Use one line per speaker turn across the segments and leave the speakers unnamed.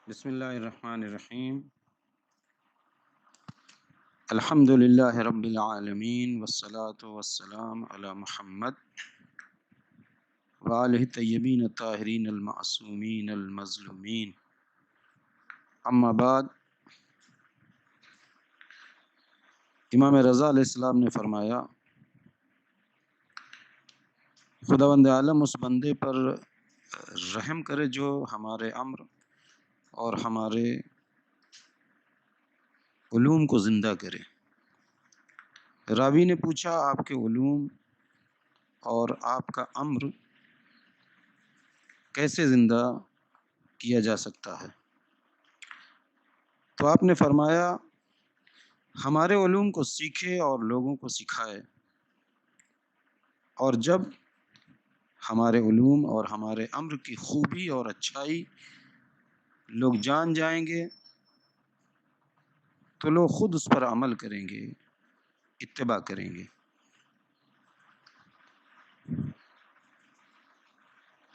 بسم اللہ الرحمن الرحیم الحمد للہ رب العالمین والصلاة والسلام علی محمد وآلہ الطیبین الطاہرین المعصومین المظلومین اما بعد۔ امام رضا علیہ السلام نے فرمایا، خداوند عالم اس بندے پر رحم کرے جو ہمارے امر اور ہمارے علوم کو زندہ کرے۔ راوی نے پوچھا، آپ کے علوم اور آپ کا امر کیسے زندہ کیا جا سکتا ہے؟ تو آپ نے فرمایا، ہمارے علوم کو سیکھے اور لوگوں کو سکھائے، اور جب ہمارے علوم اور ہمارے امر کی خوبی اور اچھائی لوگ جان جائیں گے تو لوگ خود اس پر عمل کریں گے، اتباع کریں گے۔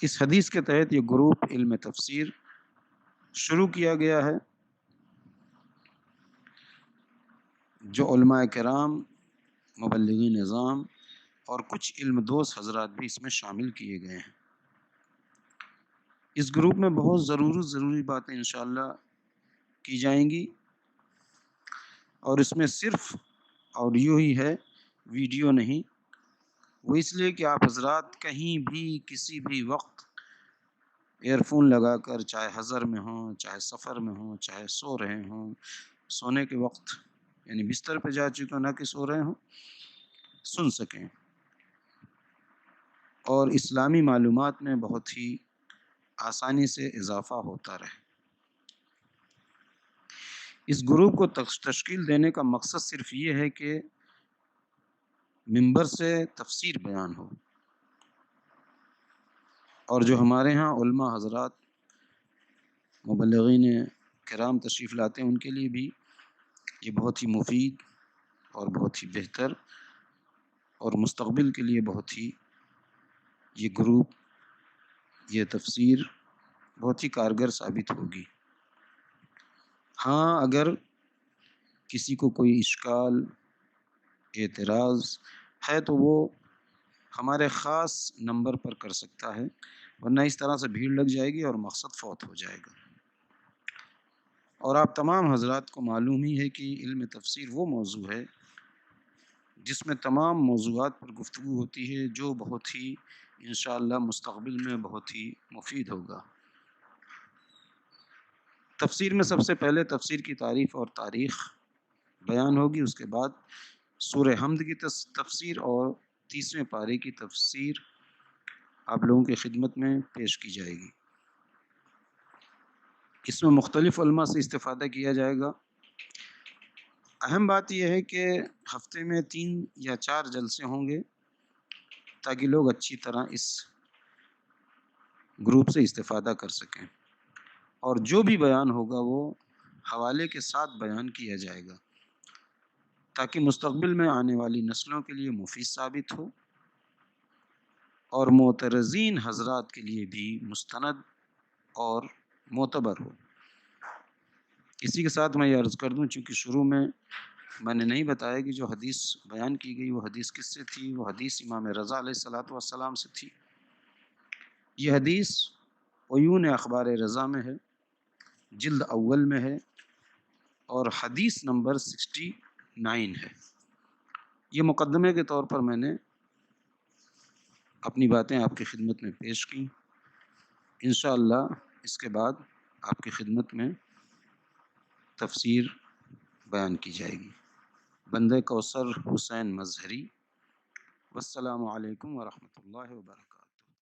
اس حدیث کے تحت یہ گروپ علم تفسیر شروع کیا گیا ہے، جو علماء کرام، مبلغین نظام اور کچھ علم دوست حضرات بھی اس میں شامل کیے گئے ہیں۔ اس گروپ میں بہت ضروری باتیں انشاءاللہ کی جائیں گی، اور اس میں صرف آڈیو ہی ہے، ویڈیو نہیں۔ وہ اس لیے کہ آپ حضرات کہیں بھی کسی بھی وقت ایئر فون لگا کر، چاہے حضر میں ہوں، چاہے سفر میں ہوں، چاہے سو رہے ہوں، سونے کے وقت یعنی بستر پہ جا چکے نہ کہ سو رہے ہوں، سن سکیں اور اسلامی معلومات میں بہت ہی آسانی سے اضافہ ہوتا رہے۔ اس گروپ کو تشکیل دینے کا مقصد صرف یہ ہے کہ منبر سے تفسیر بیان ہو، اور جو ہمارے ہاں علماء حضرات، مبلغین کرام تشریف لاتے ہیں، ان کے لیے بھی یہ بہت ہی مفید اور بہت ہی بہتر، اور مستقبل کے لیے بہت ہی یہ گروپ، یہ تفسیر بہت ہی کارگر ثابت ہوگی۔ ہاں، اگر کسی کو کوئی اشکال، اعتراض ہے تو وہ ہمارے خاص نمبر پر کر سکتا ہے، ورنہ اس طرح سے بھیڑ لگ جائے گی اور مقصد فوت ہو جائے گا۔ اور آپ تمام حضرات کو معلوم ہی ہے کہ علم تفسیر وہ موضوع ہے جس میں تمام موضوعات پر گفتگو ہوتی ہے، جو بہت ہی انشاءاللہ مستقبل میں بہت ہی مفید ہوگا۔ تفسیر میں سب سے پہلے تفسیر کی تعریف اور تاریخ بیان ہوگی، اس کے بعد سورہ حمد کی تفسیر اور 30ویں پارے کی تفسیر آپ لوگوں کی خدمت میں پیش کی جائے گی۔ اس میں مختلف علماء سے استفادہ کیا جائے گا۔ اہم بات یہ ہے کہ ہفتے میں 3 یا 4 جلسے ہوں گے تاکہ لوگ اچھی طرح اس گروپ سے استفادہ کر سکیں، اور جو بھی بیان ہوگا وہ حوالے کے ساتھ بیان کیا جائے گا تاکہ مستقبل میں آنے والی نسلوں کے لیے مفید ثابت ہو، اور معترضین حضرات کے لیے بھی مستند اور معتبر ہو۔ اسی کے ساتھ میں یہ عرض کر دوں، چونکہ شروع میں نے نہیں بتایا کہ جو حدیث بیان کی گئی وہ حدیث کس سے تھی، وہ حدیث امام رضا علیہ السلام سے تھی۔ یہ حدیث عیون اخبار رضا میں ہے، جلد اول میں ہے، اور حدیث نمبر 69 ہے۔ یہ مقدمے کے طور پر میں نے اپنی باتیں آپ کی خدمت میں پیش کی۔ انشاءاللہ اس کے بعد آپ کی خدمت میں تفسیر بیان کی جائے گی۔ بندہ کوثر حسین مظہری۔ والسلام علیکم ورحمۃ اللہ وبرکاتہ۔